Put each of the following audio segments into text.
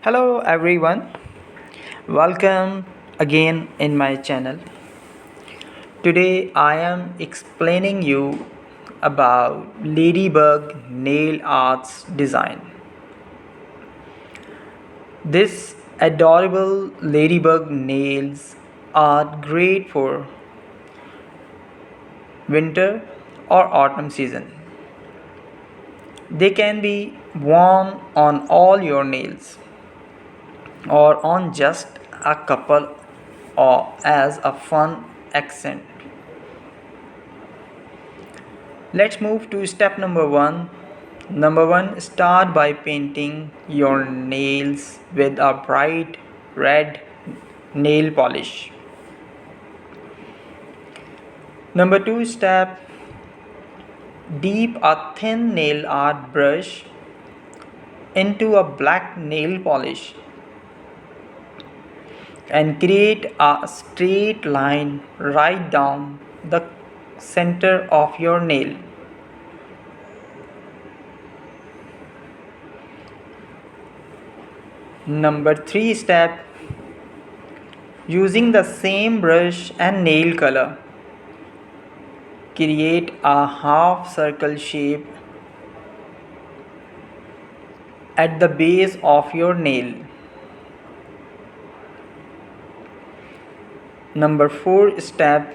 Hello everyone, welcome again in my channel. Today I am explaining you about ladybug nail arts design. This adorable ladybug nails are great for winter or autumn season. They can be worn on all your nails or on just a couple or as a fun accent. Let's move to step number 1. Number 1, start by painting your nails with a bright red nail polish. Number 2 step, dip a thin nail art brush into a black nail polish and create a straight line right down the center of your nail. Number 3 step, using the same brush and nail color, create a half circle shape at the base of your nail. Number 4 step,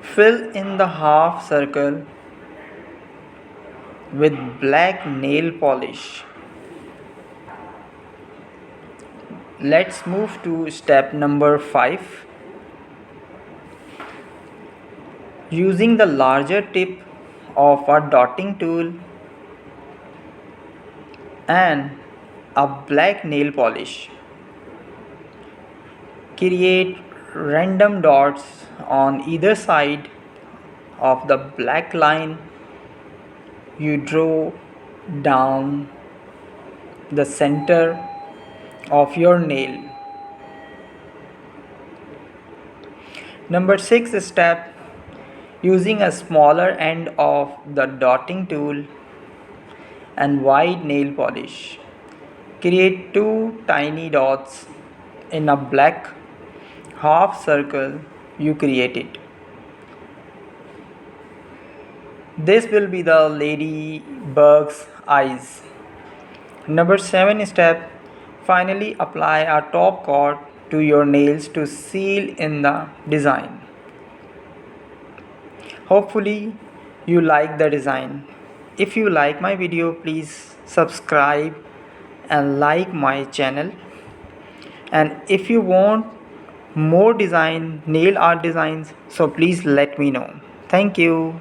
fill in the half circle with black nail polish. Let's move to step number 5. Using the larger tip of a dotting tool and a black nail polish, create random dots on either side of the black line you draw down the center of your nail. Number 6 step, using a smaller end of the dotting tool and white nail polish, create 2 tiny dots in a black half circle you created. This will be the ladybug's eyes. Number 7 step, finally apply a top coat to your nails to seal in the design. Hopefully you like the design. If you like my video, please subscribe and like my channel. And if you want more nail art designs, so please let me know. Thank you.